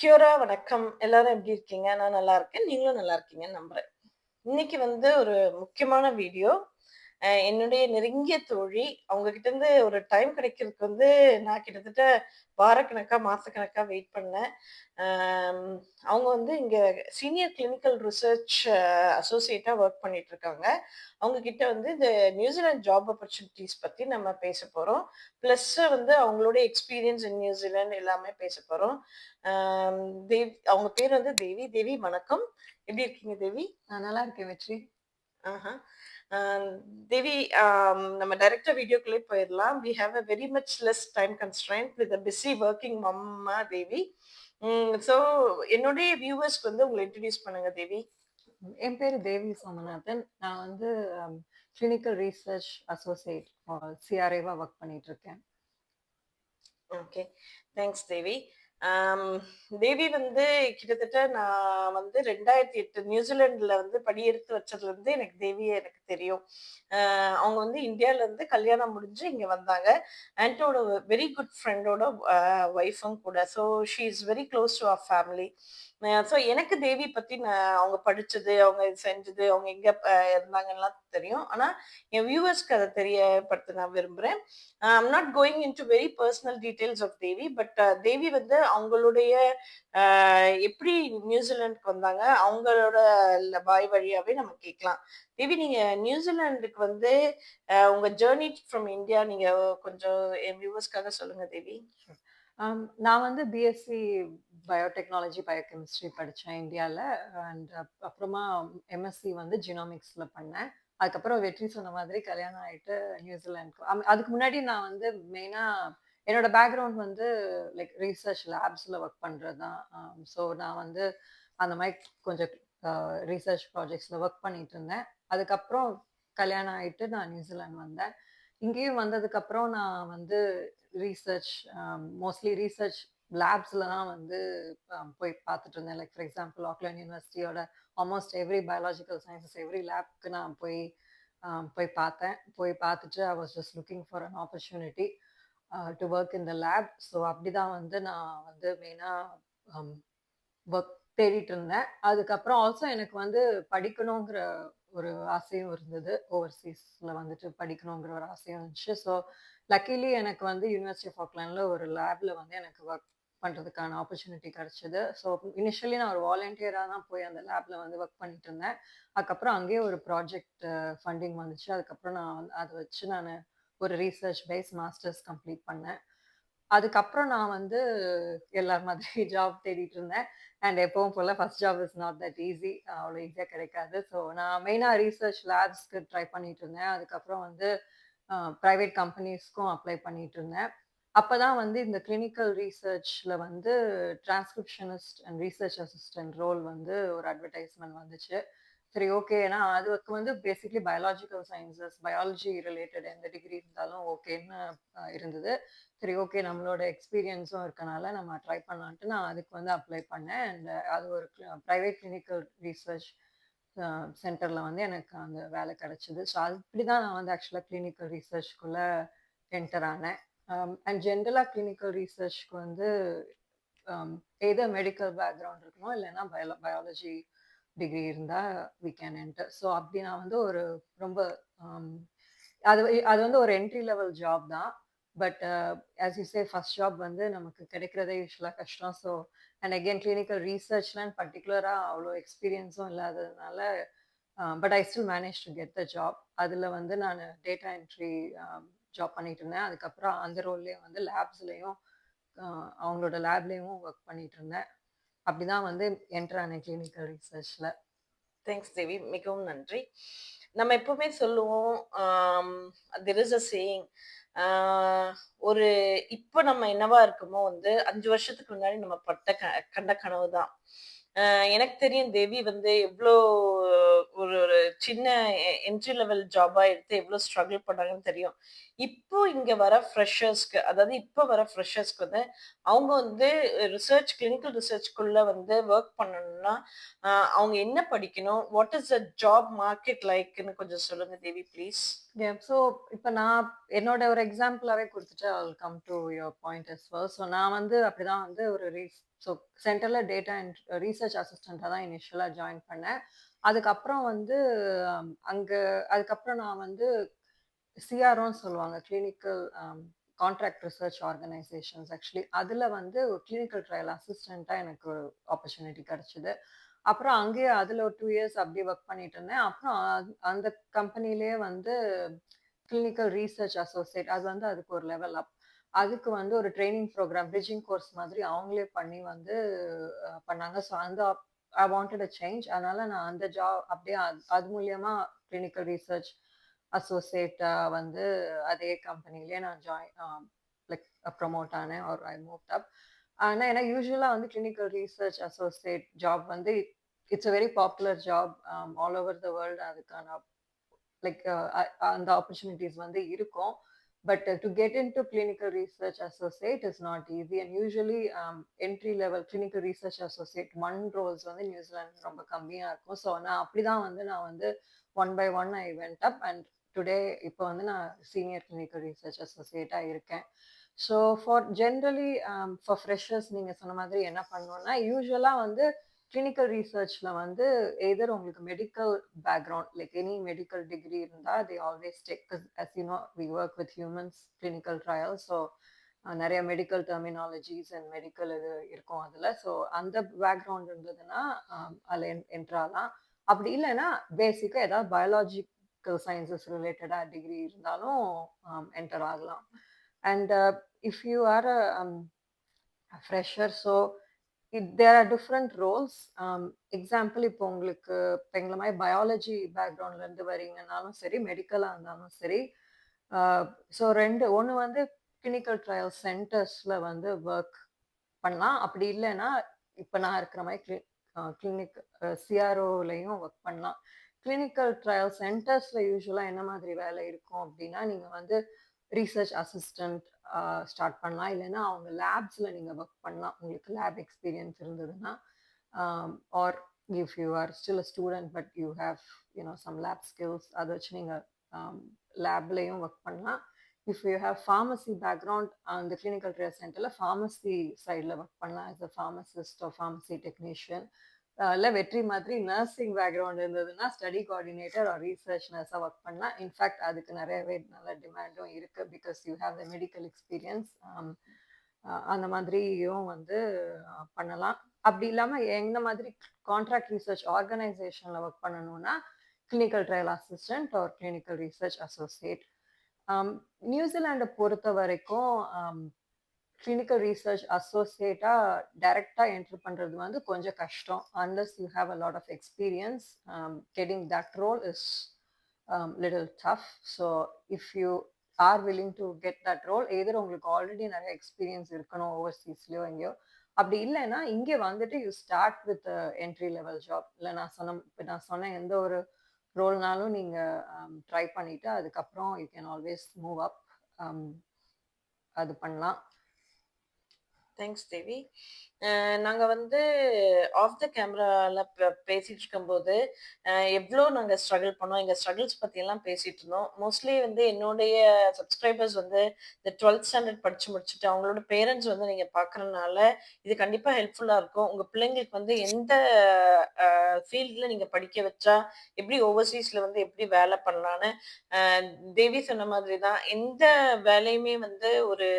Cura வணக்கம். எல்லாரும் எப்படி இருக்கீங்க? நான் நல்லா இருக்கேன். நீங்களும் நல்லா இருக்கீங்கன்னு நம்புறேன். இன்னைக்கு வந்து ஒரு முக்கியமான வீடியோ. என்னுடைய நெருங்கிய தோழி, அவங்க கிட்ட இருந்து ஒரு டைம் கிடைக்கிறதுக்கு வந்து நான் கிட்டத்தட்ட வாரக்கணக்கா, மாசக்கணக்கா வெயிட் பண்ணேன். அம் அவங்க வந்து இங்க சீனியர் கிளினிக்கல் ரிசர்ச் அசோசியேட்டா வொர்க் பண்ணிட்டு இருக்காங்க. அவங்க கிட்ட வந்து இந்த நியூசிலாந்து ஜாப் ஆப்பர்ச்சுனிட்டீஸ் பத்தி நம்ம பேசப் போறோம். பிளஸ் வந்து அவங்களோட எக்ஸ்பீரியன்ஸ் இன் நியூசிலாந்து எல்லாமே பேசப் போறோம். ஆம் அவங்க பேர் வந்து தேவி. தேவி வணக்கம். எப்படி இருக்கீங்க தேவி? நான் நல்லா இருக்கேன் வெற்றி. ஆஹா. அ தேவி, நம்ம டைரக்ட்டா வீடியோக்குள்ளே போயிரலாம். We have a very much less time constraint with a busy working mamma Devi. So என்னுடைய வியூவர்ஸ்க்கு வந்து உங்கள இன்ட்ரோடியூஸ் பண்ணுங்க தேவி. என் பேரு தேவி சோமநாதன். நான் வந்து கிளினிக்கல் ரிசர்ச் அசோசியேட் சிஆர்ஏவா ஒர்க் பண்ணிட்டு இருக்கேன். ஓகே. தேங்க்ஸ் தேவி. ஆம், தேவி வந்து கிட்டத்தட்ட நான் வந்து 2008 நியூசிலாந்துல வந்து படியெடுத்து வச்சதுலருந்து எனக்கு தேவிய எனக்கு தெரியும். அவங்க வந்து இந்தியாலருந்து கல்யாணம் முடிஞ்சு இங்க வந்தாங்க. ஆன்ட்டோட வெரி குட் ஃப்ரெண்டோட ஒய்ஃபும் கூட. So she is very close to our family. So எனக்கு தேவி பத்தி அவங்க படிச்சது, அவங்க இது செஞ்சது, அவங்க எங்க இருந்தாங்கன்னுலாம் தெரியும். ஆனா என் வியூவர்ஸ்க்கு அத தெரியப்படுத்த நான் விரும்புறேன். I'm not going into very personal details of Devi. But Devi வந்து அவங்களுடைய எப்படி நியூசிலாந்துக்கு வந்தாங்க, அவங்களோட வாய் வழியாவே நம்ம கேட்கலாம். தேவி, நீங்க நியூசிலாந்துக்கு வந்து உங்க ஜர்னி ஃப்ரம் இந்தியா நீங்க கொஞ்சம் என் வியூவர்ஸ்க்காக சொல்லுங்க தேவி. நான் வந்து பிஎஸ்சி பயோடெக்னாலஜி, பயோகெமிஸ்ட்ரி படிச்சேன் இந்தியால. அண்ட் அப்புறமா எம்எஸ்சி வந்து ஜீனோமிக்ஸ்ல பண்ணேன். அதுக்கப்புறம் வெற்றி சொன்ன மாதிரி கல்யாணம் ஆயிட்டு நியூசிலாந்துக்கு அதுக்கு முன்னாடி நான் வந்து மெயினா என்னோட பேக்ரவுண்ட் வந்து லைக் ரிசர்ச் லேப்ஸ்ல ஒர்க் பண்றது தான். ஸோ நான் வந்து அந்த மாதிரி கொஞ்சம் ரிசர்ச் ப்ராஜெக்ட்ஸ்ல ஒர்க் பண்ணிட்டு இருந்தேன். அதுக்கப்புறம் கல்யாணம் ஆயிட்டு நான் நியூசிலாந்து வந்தேன். இங்கேயும் வந்ததுக்கப்புறம் நான் வந்து ரிசர்ச் மோஸ்ட்லி ரிசர்ச் லேப்ஸ்ல தான் வந்து போய் பார்த்துட்டு இருந்தேன். லைக் ஃபார் எக்ஸாம்பிள் ஆக்லாந்து யூனிவர்சிட்டியோட almost every biological sciences every லேப்க்கு நான் போய் பார்த்தேன். போய் பார்த்துட்டு I was just looking for an opportunity to work in the lab. So அப்படிதான் வந்து நான் வந்து மெயினா ஒர்க் தேடிட்டு இருந்தேன். அதுக்கப்புறம் ஆல்சோ எனக்கு வந்து படிக்கணுங்கிற ஒரு ஆசையும் இருந்தது. ஓவர்சீஸ்ல வந்துட்டு படிக்கணுங்கிற ஒரு ஆசையும் இருந்துச்சு. ஸோ லக்கிலி எனக்கு வந்து யுனிவர்சிட்டி ஆஃப் ஆக்லாண்ட்ல ஒரு லேப்ல வந்து எனக்கு ஒர்க் பண்றதுக்கான ஆப்பர்ச்சுனிட்டி கிடைச்சது. ஸோ இனிஷியலி நான் ஒரு வாலண்டியரா தான் போய் அந்த லேப்ல வந்து ஒர்க் பண்ணிட்டு இருந்தேன். அதுக்கப்புறம் அங்கேயே ஒரு ப்ராஜெக்ட் ஃபண்டிங் வந்துச்சு. அதுக்கப்புறம் நான் வந்து அத வச்சு ஒரு ரிசர்ச் பேஸ் மாஸ்டர்ஸ் கம்ப்ளீட் பண்ணேன். அதுக்கப்புறம் நான் வந்து எல்லார் மாதிரி ஜாப் தேடிட்டு இருந்தேன். அண்ட் எப்பவும் போல first job is not that easy. அவ்வளோ ஈஸியா கிடைக்காது. ஸோ நான் மெயினா ரிசர்ச் லேப்ஸ்க்கு ட்ரை பண்ணிட்டு இருந்தேன். அதுக்கப்புறம் வந்து பிரைவேட் கம்பெனிஸ்க்கும் அப்ளை பண்ணிட்டு இருந்தேன். அப்பதான் வந்து இந்த கிளினிக்கல் ரிசர்ச்ல வந்து transcriptionist and research assistant role வந்து ஒரு அட்வர்டைஸ்மென்ட் வந்துச்சு. சரி, ஓகே. ஏன்னா அதுக்கு வந்து basically biological sciences, biology related எந்த டிகிரி இருந்தாலும் ஓகேன்னு இருந்தது. சரி, ஓகே, நம்மளோட எக்ஸ்பீரியன்ஸும் இருக்கனால நம்ம ட்ரை பண்ணலான்ட்டு நான் அதுக்கு வந்து அப்ளை பண்ணேன். அண்ட் அது ஒரு பிரைவேட் கிளினிக்கல் ரிசர்ச் சென்டர்ல வந்து எனக்கு அந்த வேலை கிடைச்சது. ஸோ அப்படிதான் நான் வந்து ஆக்சுவலா கிளினிக்கல் ரிசர்ச்குள்ள என்டர் ஆனேன். அண்ட் ஜென்ரலா கிளினிக்கல் ரிசர்ச்க்கு வந்து எய்தர் மெடிக்கல் பேக்ரவுண்ட் இருக்கணும், இல்லைன்னா பயாலஜி டிகிரி இருந்தா வி கேன் என்டர். ஸோ அப்படி நான் வந்து ஒரு ரொம்ப um, அது அது வந்து ஒரு என்ட்ரி லெவல் ஜாப் தான். But as you say first job வந்து நமக்கு கிடைக்கிறதே யூசுவலா கஷ்டம். ஸோ அண்ட் அகெயின் கிளினிக்கல் ரிசர்ச்லாம் பர்டிகுலரா அவ்வளோ எக்ஸ்பீரியன்ஸும் இல்லாததுனால but I still manage to get the job. அதில் வந்து நான் டேட்டா என்ட்ரி ஜாப் பண்ணிட்டு இருந்தேன். அதுக்கப்புறம் அந்த ரோல்லேயே வந்து லேப்ஸ்லேயும் அவங்களோட லேப்லேயும் ஒர்க் பண்ணிட்டு இருந்தேன். அப்படிதான் வந்து என்டர் ஆனேன் கிளினிக்கல் ரிசர்ச்ல. தேங்க்ஸ் தேவி. மிகவும் நன்றி. நம்ம எப்பவுமே சொல்லுவோம், தெர் இஸ் அ சேயிங், ஆ ஒரு இப்ப நம்ம என்னவா இருக்கோமோ வந்து 5 வருஷத்துக்கு முன்னாடி நம்ம கண்ட கனவு தான். எனக்கு தெரியும் தேவி வந்து எவ்ளோ ஒரு ஒரு சின்ன என்ட்ரி லெவல் ஜாபா எடுத்து எவ்ளோ ஸ்ட்ரகிள் பண்ணாங்கன்னு தெரியும். இப்போ இங்க வர ஃப்ரெஷர்ஸ்க்கு அதாவது இப்போ வர ஃப்ரெஷர்ஸ்க்கு வந்து அவங்க வந்து கிளினிக்கல் ரிசர்ச்க்குள்ள வந்து வொர்க் பண்ணணும்னா, அ அவங்க என்ன படிக்கணும்? What is the job market லைக்ன்னு கொஞ்சம் சொல்லுங்க தேவி ப்ளீஸ். ஸோ இப்ப நான் என்னோட ஒரு எக்ஸாம்பிளாவே குடுத்துட்டு I will come to your point as well. So நான் வந்து அப்படிதான் வந்து ஒரு ஸோ சென்டர்ல டேட்டா ரிசர்ச் அசிஸ்டன்ட்டா தான் இனிஷியலா ஜாயின் பண்ணேன். அதுக்கப்புறம் வந்து அங்க அதுக்கப்புறம் நான் வந்து சிஆர்ஓன்னு சொல்லுவாங்க. Clinical contract research organisations actually. அதுல வந்து கிளினிக்கல் ட்ரையல் அசிஸ்டன்ட்டா எனக்கு ஒரு ஆப்பர்ச்சுனிட்டி கிடைச்சது. அப்புறம் அங்கேயே அதுல ஒரு 2 இயர்ஸ் அப்படியே வொர்க் பண்ணிட்டு இருந்தேன். அப்புறம் அந்த கம்பெனிலயே வந்து கிளினிக்கல் ரிசர்ச் அசோசியேட் அது வந்து அதுக்கு ஒரு லெவல் அப். அதுக்கு வந்து ஒரு ட்ரெய்னிங் ப்ரோகிராம், பிரிட்ஜிங் கோர்ஸ் மாதிரி அவங்களே பண்ணி வந்து பண்ணாங்க. ஸோ அந்த ஐ வாண்டட் அ சேஞ்ச். அதனால நான் அந்த அப்படியே அது மூலியமா கிளினிக்கல் ரிசர்ச் அசோசியேட்டா வந்து அதே கம்பெனிலயே நான் லைக் ப்ரமோட் ஆனேன் ஆர் ஐ மூவ்ட் அப். ஆனா ஏன்னா யூசுவலா வந்து கிளினிக்கல் ரிசர்ச் அசோசியேட் ஜாப் வந்து it's a very popular job all over the world. அதுக்கான லைக் அந்த ஆப்பர்ச்சுனிட்டிஸ் வந்து இருக்கும். But to get into clinical research associate is not easy. And usually entry level clinical research associate roles வந்து New Zealand ரொம்ப கம்மியா இருக்கும். So நான் வந்து one by one I went up and today இப்போ வந்து நான் சீனியர் கிளினிக்கல் ரிசர்ச் அசோசியேட்டா இருக்கேன். ஸோ ஃபார் ஃப்ரெஷர்ஸ் நீங்க சொன்ன மாதிரி என்ன பண்ணணும்னா, யூசுவலா வந்து கிளினிக்கல் ரிசர்ச்ல வந்து எய்தர் உங்களுக்கு medical background like any medical degree இருந்தா they always take as you know we work with humans clinical trial. So நிறைய மெடிக்கல் டெர்மினாலஜிஸ் அண்ட் மெடிக்கல் இது இருக்கும் அதுல. ஸோ அந்த பேக்ரவுண்ட் இருந்ததுன்னா அதில் என்ட்ரு ஆகலாம். அப்படி இல்லைன்னா பேசிக்கா ஏதாவது பயாலஜிக்கல் சயின்சஸ் ரிலேட்டடா டிகிரி இருந்தாலும் என்டர் ஆகலாம். And if you are a fresher, so there are different roles. Example இப்போ உங்களுக்கு இப்போ எங்களை மாதிரி பயாலஜி பேக்ரவுண்ட்ல இருந்து வரீங்கன்னாலும் சரி, மெடிக்கலா இருந்தாலும் சரி. ஸோ ஒன்று வந்து கிளினிக்கல் ட்ரையல் சென்டர்ஸ்ல வந்து ஒர்க் பண்ணலாம். அப்படி இல்லைன்னா இப்போ நான் இருக்கிற மாதிரி கிளினிக் சிஆர்ஓலையும் ஒர்க் பண்ணலாம். கிளினிக்கல் ட்ரையல் சென்டர்ஸ்ல யூஸ்வலா என்ன மாதிரி வேலை இருக்கும் அப்படின்னா, நீங்க வந்து ரிசர்ச் அசிஸ்டன்ட் ஸ்டார்ட் பண்ணலாம். இல்லைன்னா அவங்க லேப்ஸ்ல நீங்க ஒர்க் பண்ணலாம். உங்களுக்கு லேப் எக்ஸ்பீரியன்ஸ் இருந்ததுன்னா. Or if you are still a student but you have some lab skills அதை வச்சு நீங்க லேப்லயும் ஒர்க் பண்ணலாம். If you have pharmacy background அந்த கிளினிக்கல் ட்ரையல் சென்டர்ல ஃபார்மசி சைடில் ஒர்க் பண்ணலாம் as a pharmacist or pharmacy technician. இல்ல வெற்றி மாதிரி நர்சிங் பேக்ரவுண்ட் இருந்ததுன்னா ஸ்டடி கோஆர்டினேட்டர் ஆர் ரிசர்ச் நர்ஸா ஒர்க் பண்ணலாம். இன்ஃபேக்ட் அதுக்கு நிறையவே நல்ல டிமாண்டும் இருக்கு because you have the medical experience. அந்த மாதிரியும் வந்து பண்ணலாம். அப்படி இல்லாம என்ன மாதிரி கான்ட்ராக்ட் ரிசர்ச் ஆர்கனைசேஷன்ல ஒர்க் பண்ணணும்னா clinical trial assistant or clinical research associate. நியூசிலாண்டை பொறுத்த வரைக்கும் கிளினிக்கல் ரிசர்ச் அசோசியேட்டா டைரக்டா என்ட்ரு பண்றது வந்து கொஞ்சம் கஷ்டம். Unless you have a lot of experience, getting that role is little tough. So if you are willing to get that role either உங்களுக்கு already நிறைய எக்ஸ்பீரியன்ஸ் இருக்கணும் ஓவர்சீஸ்லயோ எங்கேயோ. அப்படி இல்லைன்னா இங்கே வந்துட்டு you start with entry level job. இல்லை நான் சொன்ன எந்த ஒரு ரோல்னாலும் நீங்க ட்ரை பண்ணிட்டு அதுக்கப்புறம் you can always move up. அது பண்ணலாம். தேங்க்ஸ் தேவி. நாங்க வந்து ஆஃப் த கேமரால பேசிட்டு இருக்கும்போது, எவ்ளோ நாங்க ஸ்ட்ரகிள் பண்ணோம், எங்க ஸ்ட்ரகிள்ஸ் பத்தியெல்லாம் பேசிட்டு இருந்தோம். மோஸ்ட்லி வந்து என்னுடைய சப்ஸ்கிரைபர்ஸ் வந்து இந்த 12த் ஸ்டாண்டர்ட் படிச்சு முடிச்சுட்டு, அவங்களோட பேரண்ட்ஸ் வந்து நீங்க பார்க்கறனால, இது கண்டிப்பா ஹெல்ப்ஃபுல்லா இருக்கும். உங்க பிள்ளைங்களுக்கு வந்து எந்த ஃபீல்ட்ல நீங்க படிக்க வச்சா, எப்படி ஓவர்சீஸ்ல வந்து எப்படி வேலை பண்ணலான்னு, அ தேவி சொன்ன மாதிரி தான். எந்த வேலையுமே வந்து ஒரு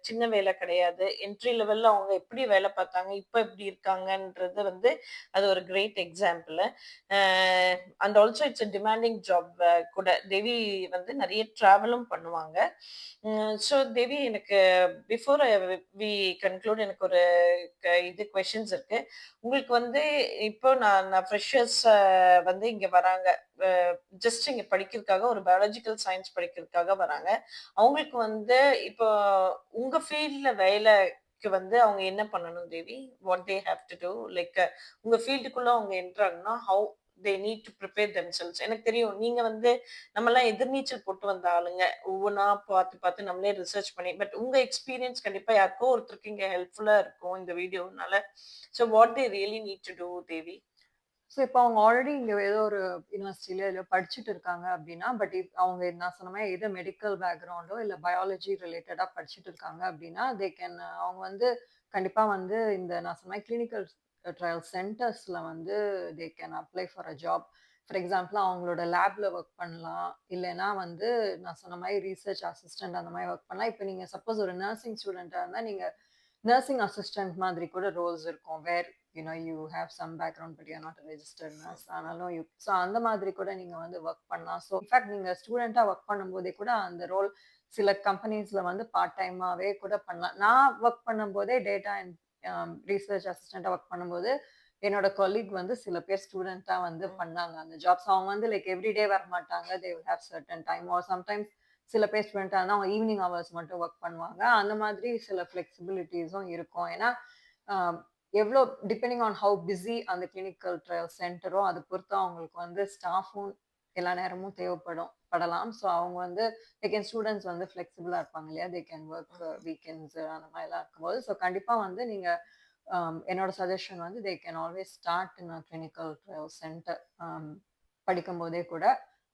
சின்ன வேலை கிடையாது. என்ட்ரி லெவல்ல அவங்க எப்படி வேலை பார்த்தாங்க, இப்ப எப்படி இருக்காங்கன்றது வந்து அது ஒரு great example. Uh and also it's a demanding job கூட. தேவி வந்து நெறைய டிராவலும் பண்ணுவாங்க. ஸோ தேவி எனக்கு பிஃபோர் வி கன்க்ளூட் எனக்கு ஒரு இது கொஸ்டின்ஸ் இருக்கு. உங்களுக்கு வந்து இப்போ நான் நான் ஃப்ரெஷர்ஸ் வந்து இங்க வராங்க. அ ஜஸ்ட் இங்க படிக்கிறதுக்காக ஒரு பயாலஜிக்கல் சயின்ஸ் படிக்கிறதுக்காக வராங்க. அவங்களுக்கு வந்து இப்போ உங்க ஃபீல்ட்ல வேலைக்கு வந்து அவங்க என்ன பண்ணணும் Devi? What they have to do? Like உங்க ஃபீல்டுக்குள்ள அவங்க என்டர் ஆகணும்னா, how they need to prepare themselves. எனக்கு தெரியும் நீங்க வந்து நம்மலாம் எதிர்நீச்சல் போட்டு வந்த ஆளுங்க. ஒவ்வொன்னா பார்த்து பார்த்து நம்மளே ரிசர்ச் பண்ணி பட் உங்க எக்ஸ்பீரியன்ஸ் கண்டிப்பா யாருக்கோ ஒருத்தருக்கு இங்க ஹெல்ப்ஃபுல்லா இருக்கும் இந்த வீடியோனால. So what they really need to do Devi? So இப்போ அவங்க ஆல்ரெடி இங்க ஏதோ ஒரு யுனிவர்சிட்டில எதுலயோ படிச்சுட்டு இருக்காங்க அப்படின்னா, பட் அவங்க நான் சொன்ன மாரி எதோ மெடிக்கல் பேக்ரவுண்டோ இல்ல பயாலஜி ரிலேட்டடா படிச்சுட்டு இருக்காங்க அப்படின்னா, தே கேன் அவங்க வந்து கண்டிப்பா வந்து இந்த நான் சொன்ன மாரி கிளினிக்கல் ட்ரையல் சென்டர்ஸ்ல வந்து they can apply for a job. For example அவங்களோட லேப்ல ஒர்க் பண்ணலாம். இல்லைன்னா வந்து நான் சொன்ன மாரி ரிசர்ச் அசிஸ்டன்ட் அந்த மாரி ஒர்க் பண்ணலாம். இப்ப நீங்க சப்போஸ் ஒரு நர்சிங் ஸ்டூடெண்ட்டா இருந்தா, நீங்க நர்சிங் அசிஸ்டன்ட் மாதிரி கூட ரோல்ஸ் இருக்கும். Where you have some background but you are not a registered nurse. ஆனாலும் ஸோ அந்த மாதிரி கூட நீங்க வந்து ஒர்க் பண்ணலாம். ஸோ இன்ஃபேக்ட் நீங்க ஸ்டூடெண்ட்டா ஒர்க் பண்ணும்போதே கூட அந்த ரோல் சில கம்பெனிஸ்ல வந்து பார்ட் டைமாவே கூட பண்ணலாம். நான் ஒர்க் பண்ணும்போதே டேட்டா அண்ட் ரிசர்ச் அசிஸ்டன்ட்டா ஒர்க் பண்ணும்போது, என்னோட கொலீக் வந்து சில பேர் ஸ்டூடெண்ட்டா வந்து பண்ணாங்க அந்த ஜாப்ஸ். அவங்க வந்து லைக் எவ்ரிடே வரமாட்டாங்க. They will have certain time or sometimes சில பேர் ஸ்டூடெண்ட்டா இருந்தா அவங்க ஈவினிங் ஹவர்ஸ் மட்டும் ஒர்க் பண்ணுவாங்க. அந்த மாதிரி சில ஃப்ளெக்சிபிலிட்டீஸும் இருக்கும். ஏன்னா, அ எவ்ளோ டிபெண்டிங் ஆன் ஹவ் பிஸி அந்த கிளினிக்கல் ட்ரையல் சென்டரோ, அது பொறுத்து அவங்களுக்கு வந்து ஸ்டாஃப்பும் எல்லா நேரமும் படலாம். ஸோ அவங்க வந்து ஸ்டூடண்ட்ஸ் வந்து ஃப்ளெக்சிபிளா இருப்பாங்க இல்லையா? தே கேன் ஒர்க் வீக்கெண்ட்ஸ் அந்த மாதிரிலாம் இருக்கும்போது, ஸோ கண்டிப்பா வந்து நீங்க என்னோட சஜஷன் வந்து they can always start in a clinical trial centre படிக்கும்போதே கூட.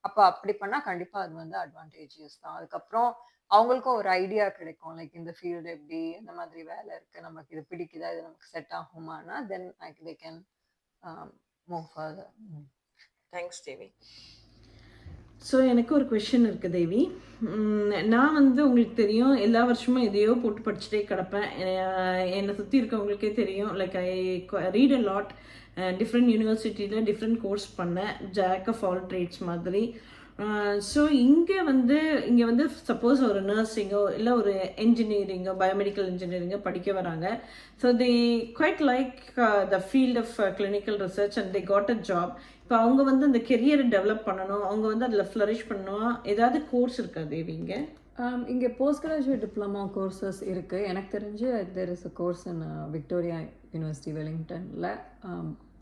அப்ப அப்படி பண்ணா கண்டிப்பா அது வந்து அட்வான்டேஜஸ் தான். அதுக்கப்புறம் அவங்களுக்கும் ஒரு ஐடியா கிடைக்கும். லைக் இந்த ஃபீல்டு எப்படி, எந்த மாதிரி வேலை இருக்கு, நமக்கு இது பிடிக்குதா, இது நமக்கு செட் ஆகுமான்னா, then they can move further. Thanks Devi. So எனக்கு ஒரு கொஷின் இருக்கு தேவி. நான் வந்து உங்களுக்கு தெரியும் எல்லா வருஷமும் எதையோ போட்டு படிச்சுட்டே கிடப்பேன். என்னை சுற்றி இருக்கவங்களுக்கே தெரியும். Like I read a lot. Different யூனிவர்சிட்டியில் டிஃப்ரெண்ட் கோர்ஸ் பண்ணேன். ஜாக் ஆஃப் ஆல் ட்ரேட்ஸ் மாதிரி. ஸோ இங்கே வந்து சப்போஸ் ஒரு நர்சிங்கோ இல்லை ஒரு என்ஜினியரிங்கோ பயோமெடிக்கல் இன்ஜினியரிங்கோ படிக்க வராங்க. So they quite like the field of clinical research and they got a job. இப்போ அவங்க வந்து அந்த கெரியரை டெவலப் பண்ணணும், அவங்க வந்து அதில் ஃப்ளரிஷ் பண்ணணும், ஏதாவது கோர்ஸ் இருக்கா தேவி இங்கே? இங்கே போஸ்ட் கிராஜுவேட் டிப்ளமோ கோர்சஸ் இருக்கு. எனக்கு தெரிஞ்சு there is a course in Victoria university வெலிங்டன்ல.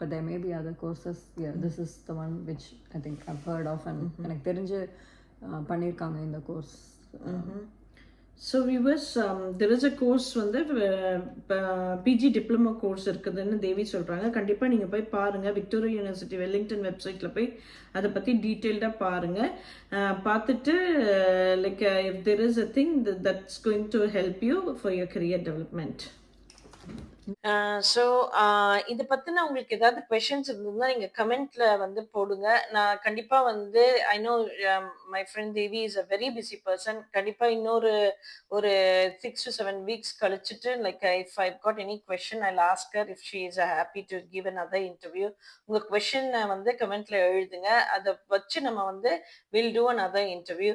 But there may be other courses. This is the one which I think I've heard of and எனக்கு தெரிஞ்சு பண்ணியிருக்காங்க இந்த course. So viewers, there is a course வந்து PG diploma course இருக்குதுன்னு தேவி சொல்கிறாங்க. கண்டிப்பாக நீங்கள் போய் பாருங்கள். விக்டோரியா யூனிவர்சிட்டி வெல்லிங்டன் வெப்சைட்டில் போய் அதை பற்றி டீட்டெயில்டாக பாருங்கள். பார்த்துட்டு like if there is a thing that's going to help you for your career development. So இத பத்தின உங்களுக்கு ஏதாவது கொஸ்டின்ஸ் இருந்ததுன்னா நீங்க கமெண்ட்ல வந்து போடுங்க. நான் கண்டிப்பா வந்து I know my friend Devi is a very busy person. கண்டிப்பா இன்னொரு ஒரு 6 to 7 வீக்ஸ் கழிச்சுட்டு like if I got any question I ask her if she is happy to give another interview. உங்க கொஸ்டின் வந்து கமெண்ட்ல எழுதுங்க. அதை வச்சு நம்ம வந்து வில் டூ another இன்டர்வியூ.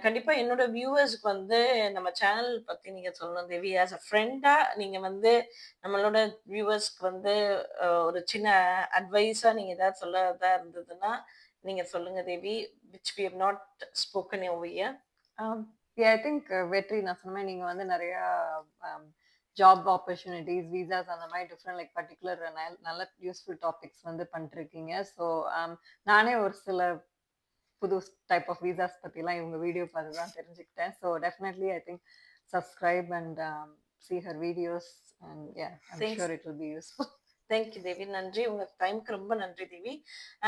கண்டிப்பா என்னோட வியூவர்ஸ்க்கு வந்து நம்ம சேனல் பத்தி நீங்க சொல்லணும் தேவி. ஆஸ் அ ஃப்ரெண்டா நீங்க வந்து நம்மளோட வியூவர்ஸ்க்கு வந்து ஒரு சின்ன அட்வைஸா நீங்க ஏதாவது சொல்லதா இருந்ததுன்னா நீங்க சொல்லுங்க Devi. Which we have not spoken over here. I think Vetri நான் சொன்ன மாதிரி நீங்க வந்து நிறைய ஜாப் ஆப்பர்ச்சுனிட்டிஸ் விசாஸ் அந்த மாதிரி டிஃப்ரெண்ட் லைக் பர்டிகுலர் நல்ல யூஸ்ஃபுல் டாபிக்ஸ் வந்து பண்ணிருக்கீங்க. ஸோ நானே ஒரு சில புது டைப் ஆஃப் விசாஸ் பற்றிலாம் இவங்க வீடியோ பார்த்து தான் தெரிஞ்சுக்கிட்டேன். So definitely I think subscribe and see her videos and yeah, I'm Thanks. sure it will be useful. Thank you Devi. நன்றி. உங்க டைம்க்கு ரொம்ப நன்றி Devi.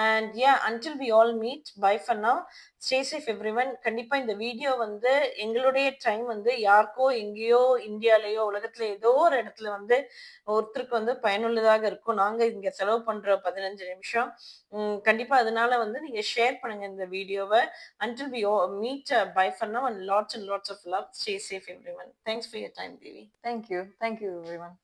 And yeah until we all meet bye for now. Stay safe everyone. கண்டிப்பா இந்த video வந்து எங்களுடைய time வந்து யாருக்கோ எங்கேயோ இந்தியாலேயோ உலகத்துல ஏதோ ஒரு இடத்துல வந்து ஒருத்தருக்கு வந்து பயனுள்ளதாக இருக்கும். நாங்க இங்க செலவு பண்ற 15 நிமிஷம். கண்டிப்பா அதனால வந்து நீங்க ஷேர் பண்ணுங்க இந்த வீடியோவை. Until we meet bye for now and lots of love. Stay safe everyone. Thanks for your time Devi. Thank you everyone.